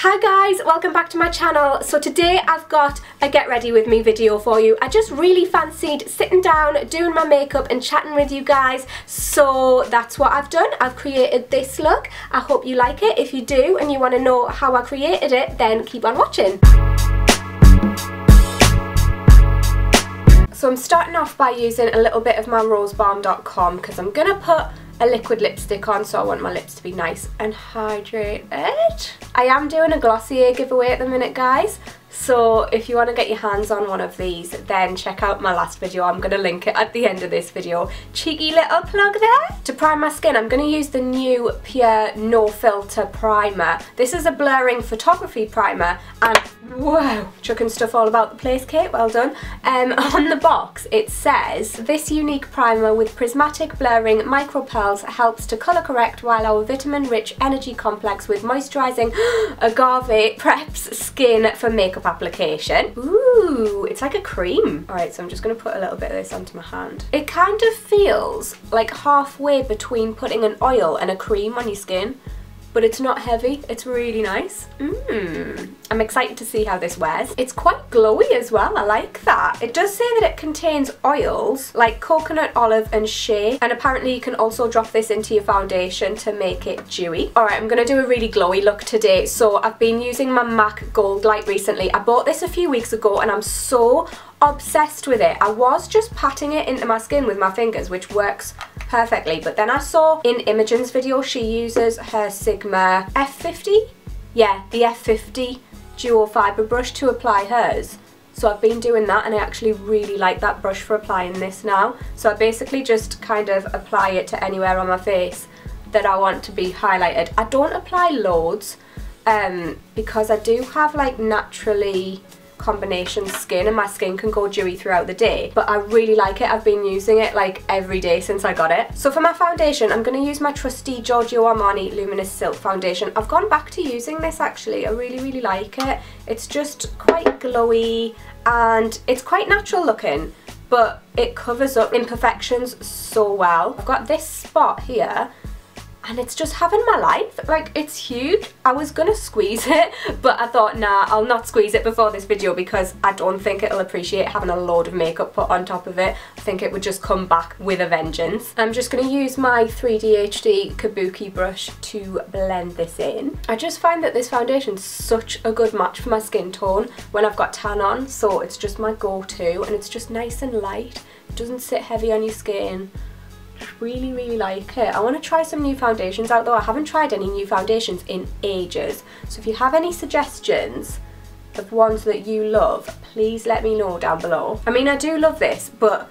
Hi guys, welcome back to my channel. So today I've got a get ready with me video for you. I just really fancied sitting down, doing my makeup and chatting with you guys. So that's what I've done. I've created this look. I hope you like it. If you do and you want to know how I created it, then keep on watching. So I'm starting off by using a little bit of my rosebalm.com because I'm going to put a liquid lipstick on, so I want my lips to be nice and hydrated. I am doing a Glossier giveaway at the minute, guys, so if you want to get your hands on one of these, then check out my last video. I'm going to link it at the end of this video. Cheeky little plug there. To prime my skin, I'm going to use the new Pure No Filter Primer. This is a blurring photography primer, and whoa, chucking stuff all about the place, Kate, well done. On the box it says, this unique primer with prismatic blurring micro pearls helps to colour correct while our vitamin rich energy complex with moisturising agave preps skin for makeup application. Ooh, it's like a cream. Alright, so I'm just going to put a little bit of this onto my hand. It kind of feels like halfway between putting an oil and a cream on your skin, but it's not heavy. It's really nice. I'm excited to see how this wears. It's quite glowy as well, I like that. It does say that it contains oils like coconut, olive and shea, and apparently you can also drop this into your foundation to make it dewy. Alright, I'm going to do a really glowy look today. So I've been using my MAC Gold Light recently. I bought this a few weeks ago and I'm so obsessed with it. I was just patting it into my skin with my fingers, which works perfectly, but then I saw in Imogen's video she uses her Sigma F50, yeah, the F50 dual fibre brush to apply hers. So I've been doing that and I actually really like that brush for applying this now. So I basically just kind of apply it to anywhere on my face that I want to be highlighted. I don't apply loads because I do have like naturally combination skin and my skin can go dewy throughout the day, but I really like it. I've been using it like every day since I got it. So for my foundation, I'm going to use my trusty Giorgio Armani Luminous Silk foundation. I've gone back to using this actually. I really like it. It's just quite glowy and it's quite natural looking, but it covers up imperfections so well. I've got this spot here and it's just having my life. Like, it's huge. I was gonna squeeze it, but I thought, nah, I'll not squeeze it before this video because I don't think it'll appreciate having a load of makeup put on top of it. I think it would just come back with a vengeance. I'm just gonna use my 3D HD Kabuki brush to blend this in. I just find that this foundation's such a good match for my skin tone when I've got tan on, so it's just my go-to and it's just nice and light. It doesn't sit heavy on your skin. Really like it. I want to try some new foundations out though. I haven't tried any new foundations in ages, so if you have any suggestions of ones that you love, please let me know down below. I mean, I do love this, but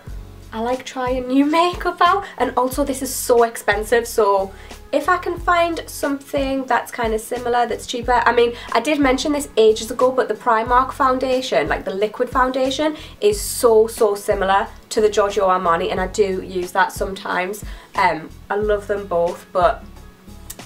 I like trying new makeup out, and also this is so expensive, so if I can find something that's kind of similar, that's cheaper. I mean, I did mention this ages ago, but the Primark foundation, like the liquid foundation, is so similar to the Giorgio Armani, and I do use that sometimes. I love them both, but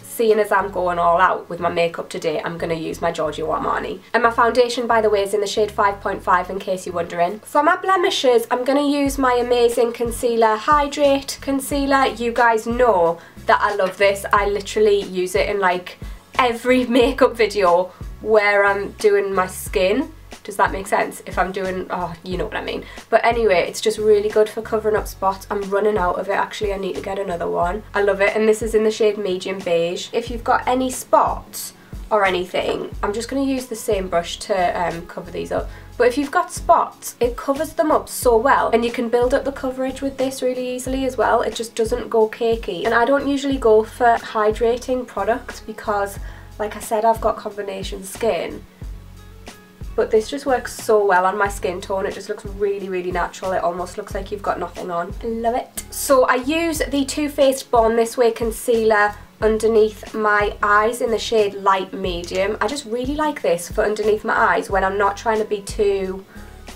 seeing as I'm going all out with my makeup today, I'm going to use my Giorgio Armani. And my foundation, by the way, is in the shade 5.5 in case you're wondering. For my blemishes, I'm going to use my amazing concealer, Hydrate Concealer. You guys know that I love this. I literally use it in like every makeup video where I'm doing my skin. Does that make sense? If I'm doing, oh, you know what I mean. But anyway, it's just really good for covering up spots. I'm running out of it, actually. I need to get another one. I love it, and this is in the shade Medium Beige. If you've got any spots or anything, I'm just going to use the same brush to cover these up. But if you've got spots, it covers them up so well, and you can build up the coverage with this really easily as well. It just doesn't go cakey. And I don't usually go for hydrating products because, like I said, I've got combination skin. But this just works so well on my skin tone. It just looks really natural. It almost looks like you've got nothing on. I love it. So I use the Too Faced Born This Way concealer underneath my eyes in the shade Light Medium. I just really like this for underneath my eyes when I'm not trying to be too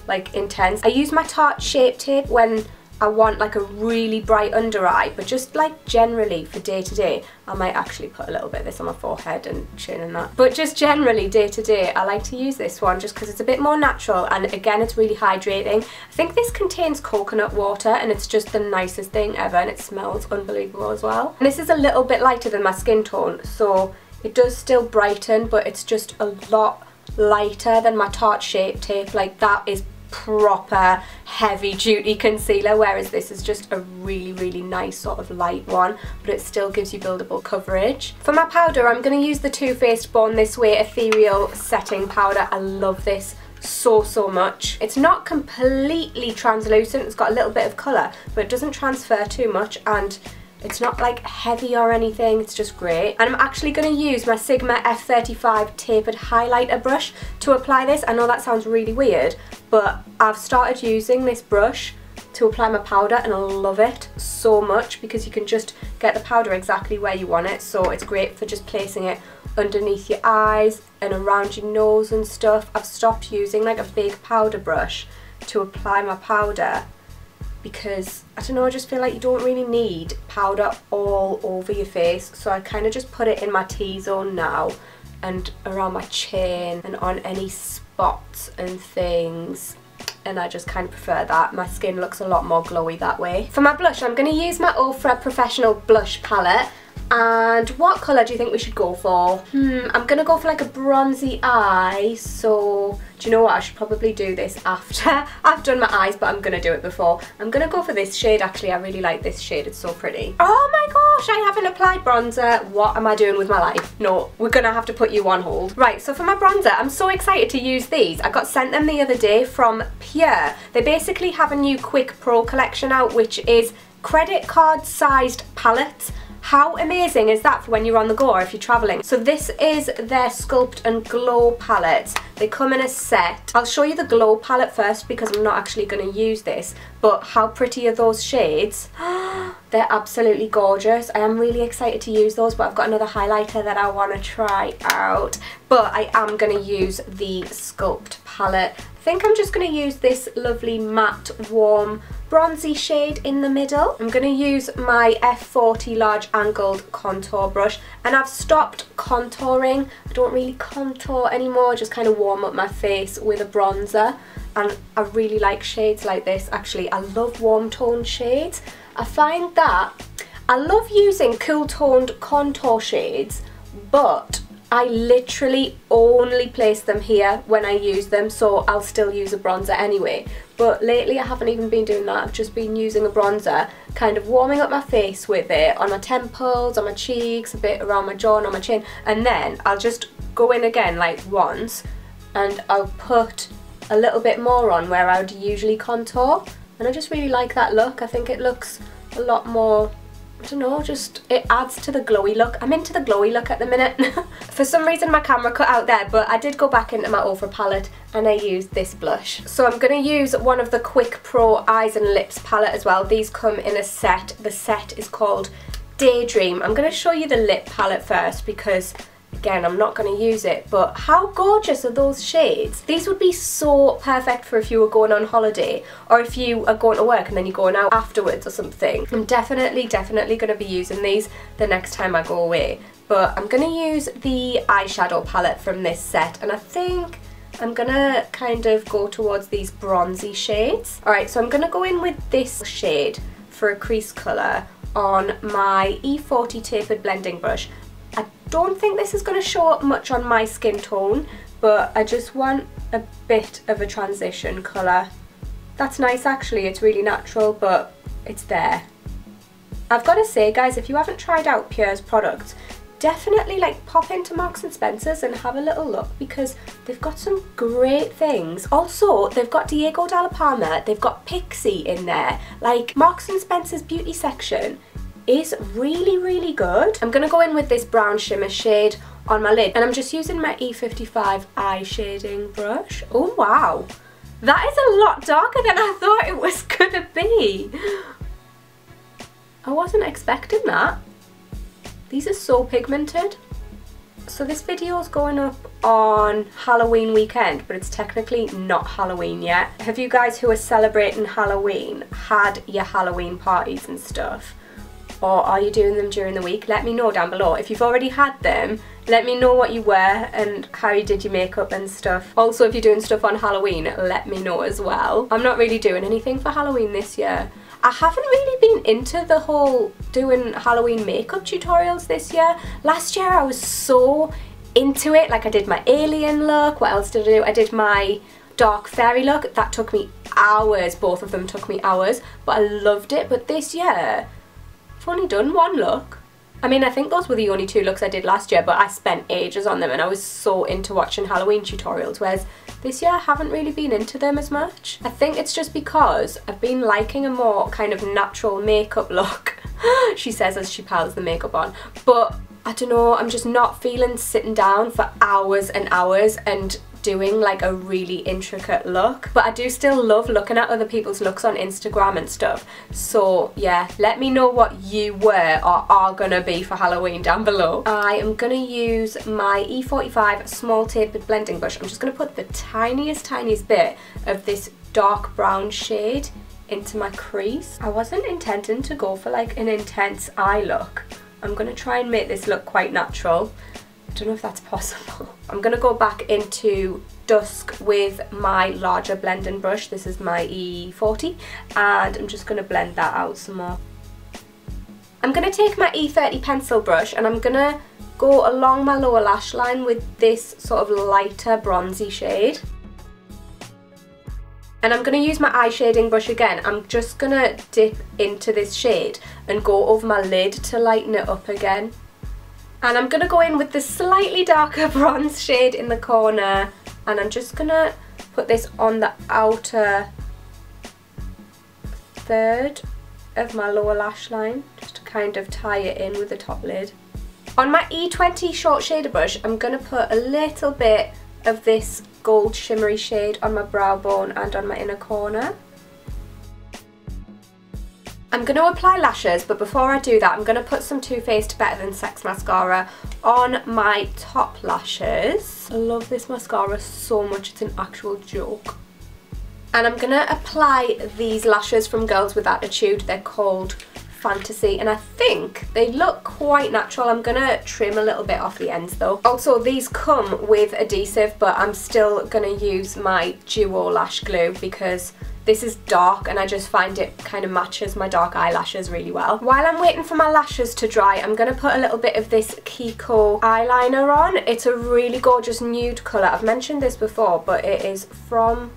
like intense. I use my Tarte Shape Tape when I want like a really bright under eye, but just like generally for day to day, I might actually put a little bit of this on my forehead and chin and that. But just generally day to day, I like to use this one just because it's a bit more natural, and again, it's really hydrating. I think this contains coconut water and it's just the nicest thing ever, and it smells unbelievable as well. And this is a little bit lighter than my skin tone, so It does still brighten, but it's just a lot lighter than my Tarte Shape Tape. Like, that is proper heavy duty concealer, whereas this is just a really nice sort of light one, but it still gives you buildable coverage. For my powder, I'm going to use the Too Faced Born This Way Ethereal setting powder. I love this so much. It's not completely translucent, it's got a little bit of colour, but it doesn't transfer too much, and it's not like heavy or anything, it's just great. And I'm actually going to use my Sigma F35 tapered highlighter brush to apply this. I know that sounds really weird, but I've started using this brush to apply my powder and I love it so much because you can just get the powder exactly where you want it. So it's great for just placing it underneath your eyes and around your nose and stuff. I've stopped using like a big powder brush to apply my powder because, I don't know, I just feel like you don't really need powder all over your face. So I kind of just put it in my T-zone now and around my chin and on any spots and things. And I just kind of prefer that. My skin looks a lot more glowy that way. For my blush, I'm going to use my Ofra Professional Blush Palette. And what colour do you think we should go for? I'm going to go for like a bronzy eye. So, do you know what? I should probably do this after I've done my eyes, but I'm going to do it before. I'm going to go for this shade actually. I really like this shade. It's so pretty. Oh my gosh, I haven't applied bronzer. What am I doing with my life? No, we're going to have to put you on hold. Right, so for my bronzer, I'm so excited to use these. I got sent them the other day from Pure. They basically have a new Quick Pro collection out, which is credit card sized palettes. How amazing is that for when you're on the go or if you're travelling? So this is their Sculpt and Glow palettes. They come in a set. I'll show you the Glow palette first because I'm not actually going to use this. But how pretty are those shades? They're absolutely gorgeous. I am really excited to use those, but I've got another highlighter that I want to try out. But I am going to use the Sculpt palette. I think I'm just going to use this lovely matte warm bronzy shade in the middle. I'm going to use my F40 large angled contour brush, and I've stopped contouring. I don't really contour anymore, just kind of warm up my face with a bronzer, and I really like shades like this. Actually, I love warm toned shades. I find that I love using cool toned contour shades, but I literally only place them here when I use them, so I'll still use a bronzer anyway. But lately I haven't even been doing that. I've just been using a bronzer, kind of warming up my face with it, on my temples, on my cheeks, a bit around my jaw and on my chin, and then I'll just go in again like once and I'll put a little bit more on where I would usually contour, and I just really like that look. I think it looks a lot more, I don't know, just it adds to the glowy look. I'm into the glowy look at the minute. For some reason my camera cut out there, but I did go back into my Ofra palette and I used this blush. So I'm going to use one of the Quick Pro Eyes and Lips palette as well. These come in a set. The set is called Daydream. I'm going to show you the lip palette first because, again, I'm not going to use it, but how gorgeous are those shades? These would be so perfect for if you were going on holiday or if you are going to work and then you're going out afterwards or something. I'm definitely going to be using these the next time I go away. But I'm going to use the eyeshadow palette from this set, and I think I'm going to kind of go towards these bronzy shades. Alright, so I'm going to go in with this shade for a crease colour on my E40 tapered blending brush. I don't think this is going to show up much on my skin tone, but I just want a bit of a transition colour. That's nice actually, it's really natural, but it's there. I've got to say guys, if you haven't tried out Pure's products, definitely like pop into Marks and Spencer's and have a little look because they've got some great things. Also, they've got Diego Dalla Palma, they've got Pixie in there. Like, Marks and Spencer's beauty section is really good. I'm going to go in with this brown shimmer shade on my lid, and I'm just using my E55 eye shading brush. Oh wow, that is a lot darker than I thought it was going to be. I wasn't expecting that. These are so pigmented. So this video is going up on Halloween weekend, but it's technically not Halloween yet. Have you guys who are celebrating Halloween had your Halloween parties and stuff? Or are you doing them during the week? Let me know down below. If you've already had them, let me know what you wear and how you did your makeup and stuff. Also, if you're doing stuff on Halloween, let me know as well. I'm not really doing anything for Halloween this year. I haven't really been into the whole doing Halloween makeup tutorials this year. Last year I was so into it, like I did my alien look, what else did I do? I did my dark fairy look, that took me hours, both of them took me hours, but I loved it. But this year, I've only done one look. I mean, I think those were the only 2 looks I did last year, but I spent ages on them and I was so into watching Halloween tutorials, whereas this year I haven't really been into them as much. I think it's just because I've been liking a more kind of natural makeup look, she says as she piles the makeup on, but I don't know, I'm just not feeling sitting down for hours and hours and doing like a really intricate look. But I do still love looking at other people's looks on Instagram and stuff. So yeah, let me know what you were or are gonna be for Halloween down below. I am gonna use my E45 small tapered blending brush. I'm just gonna put the tiniest bit of this dark brown shade into my crease. I wasn't intending to go for like an intense eye look. I'm gonna try and make this look quite natural. I don't know if that's possible. I'm going to go back into dusk with my larger blending brush. This is my E40 and I'm just going to blend that out some more. I'm going to take my E30 pencil brush and I'm going to go along my lower lash line with this sort of lighter bronzy shade. And I'm going to use my eye shading brush again. I'm just going to dip into this shade and go over my lid to lighten it up again. And I'm going to go in with the slightly darker bronze shade in the corner and I'm just going to put this on the outer third of my lower lash line just to kind of tie it in with the top lid. On my E20 short shader brush I'm going to put a little bit of this gold shimmery shade on my brow bone and on my inner corner. I'm going to apply lashes, but before I do that I'm going to put some Too Faced Better Than Sex mascara on my top lashes. I love this mascara so much, it's an actual joke. And I'm going to apply these lashes from Girls With Attitude. They're called Fantasy and I think they look quite natural. I'm going to trim a little bit off the ends though. Also these come with adhesive, but I'm still going to use my Duo lash glue because this is dark and I just find it kind of matches my dark eyelashes really well. While I'm waiting for my lashes to dry, I'm going to put a little bit of this Kiko eyeliner on. It's a really gorgeous nude colour. I've mentioned this before, but it is from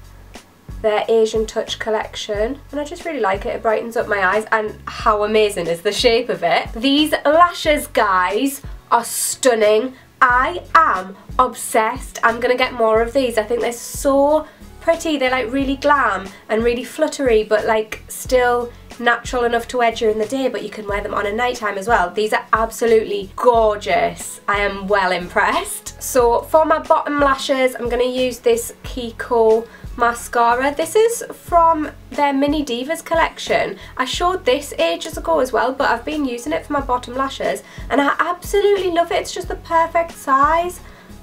their Asian Touch collection and I just really like it. It brightens up my eyes and how amazing is the shape of it. These lashes, guys, are stunning. I am obsessed. I'm going to get more of these. I think they're so pretty. They're like really glam and really fluttery but like still natural enough to wear during the day, but you can wear them on at night time as well. These are absolutely gorgeous. I am well impressed. So for my bottom lashes I'm going to use this Kiko mascara. This is from their Mini Divas collection. I showed this ages ago as well, but I've been using it for my bottom lashes and I absolutely love it. It's just the perfect size.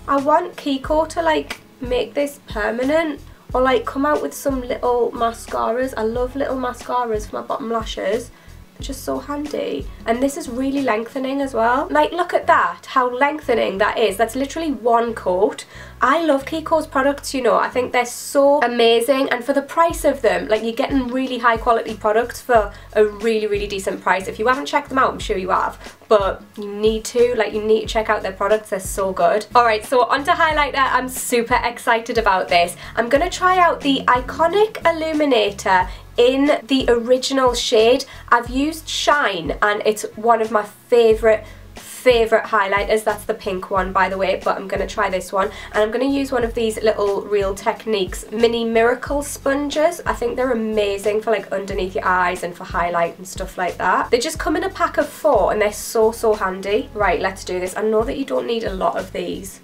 I want Kiko to like make this permanent or like come out with some little mascaras. I love little mascaras for my bottom lashes. They're just so handy. And this is really lengthening as well. Like look at that, how lengthening that is. That's literally one coat. I love Kiko's products, you know. I think they're so amazing and for the price of them, like you're getting really high quality products for a really decent price. If you haven't checked them out, I'm sure you have, but you need to, like you need to check out their products, they're so good. Alright, so onto highlighter. I'm super excited about this. I'm going to try out the Iconic Illuminator in the original shade. I've used Shine and it's one of my favourite highlighters. That's the pink one, by the way, but I'm going to try this one and I'm going to use one of these little Real Techniques mini miracle sponges. I think they're amazing for like underneath your eyes and for highlight and stuff like that. They just come in a pack of 4 and they're so handy. Right, let's do this. I know that you don't need a lot of these,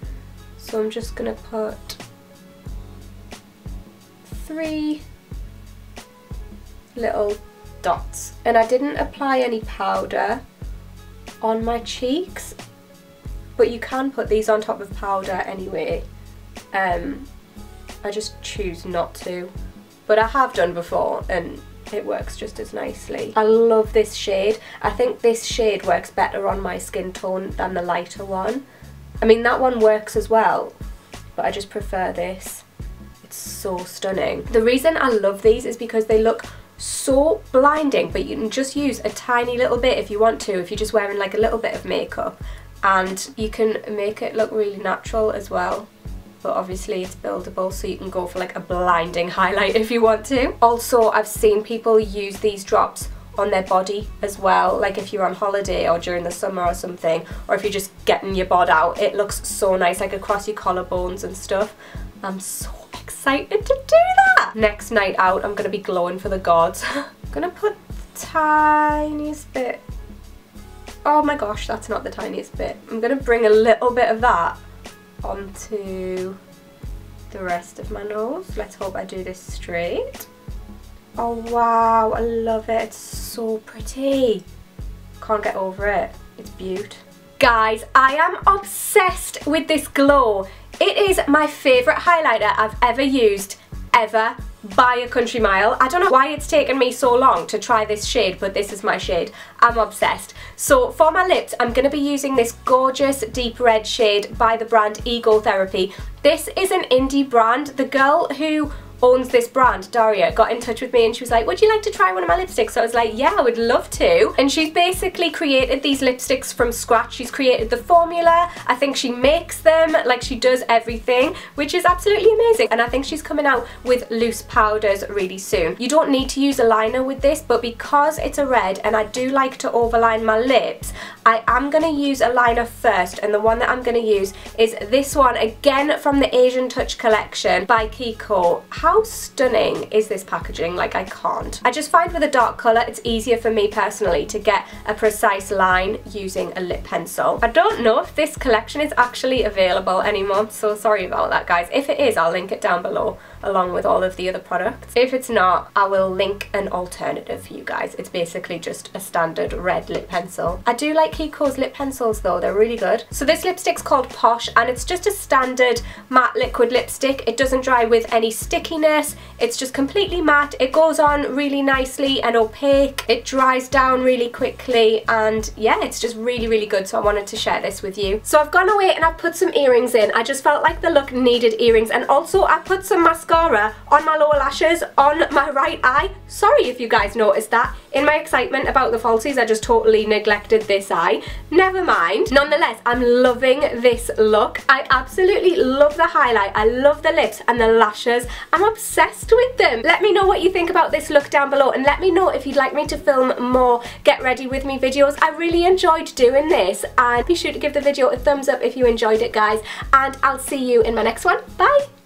so I'm just going to put 3 little dots and I didn't apply any powder on my cheeks, but you can put these on top of powder anyway. I just choose not to, but I have done before and it works just as nicely. I love this shade. I think this shade works better on my skin tone than the lighter one. I mean that one works as well, but I just prefer this. It's so stunning. The reason I love these is because they look so blinding, but you can just use a tiny little bit if you want to, if you're just wearing like a little bit of makeup, and you can make it look really natural as well. But obviously it's buildable, so you can go for like a blinding highlight if you want to. Also, I've seen people use these drops on their body as well, like if you're on holiday or during the summer or something, or if you're just getting your bod out. It looks so nice, like across your collarbones and stuff. I'm so excited to do that. Next night out, I'm gonna be glowing for the gods. I'm gonna put the tiniest bit. Oh my gosh, that's not the tiniest bit. I'm gonna bring a little bit of that onto the rest of my nose. Let's hope I do this straight. Oh wow, I love it. It's so pretty. Can't get over it. It's beaut. Guys, I am obsessed with this glow. It is my favourite highlighter I've ever used, ever, by a country mile. I don't know why it's taken me so long to try this shade, but this is my shade. I'm obsessed. So for my lips, I'm going to be using this gorgeous deep red shade by the brand Ego Therapy. This is an indie brand. The girl who owns this brand, Daria, got in touch with me and she was like, would you like to try one of my lipsticks? So I was like, yeah, I would love to. And she's basically created these lipsticks from scratch. She's created the formula. I think she makes them, like she does everything, which is absolutely amazing. And I think she's coming out with loose powders really soon. You don't need to use a liner with this, but because it's a red and I do like to overline my lips, I am going to use a liner first, and the one that I'm going to use is this one, again from the Asian Touch collection by Kiko. How stunning is this packaging? Like, I can't. I just find with a dark colour it's easier for me personally to get a precise line using a lip pencil. I don't know if this collection is actually available anymore, so sorry about that, guys. If it is, I'll link it down below along with all of the other products. If it's not, I will link an alternative for you guys. It's basically just a standard red lip pencil. I do like Kiko's lip pencils though, they're really good. So this lipstick's called Posh, and it's just a standard matte liquid lipstick. It doesn't dry with any stickiness. It's just completely matte. It goes on really nicely and opaque. It dries down really quickly, and yeah, it's just really, really good. So I wanted to share this with you. So I've gone away and I've put some earrings in. I just felt like the look needed earrings, and also I put some mascara on my lower lashes on my right eye. Sorry if you guys noticed that. In my excitement about the falsies, I just totally neglected this eye. Never mind. Nonetheless, I'm loving this look. I absolutely love the highlight. I love the lips and the lashes. I'm obsessed with them. Let me know what you think about this look down below, and let me know if you'd like me to film more get ready with me videos. I really enjoyed doing this, and be sure to give the video a thumbs up if you enjoyed it, guys, and I'll see you in my next one. Bye!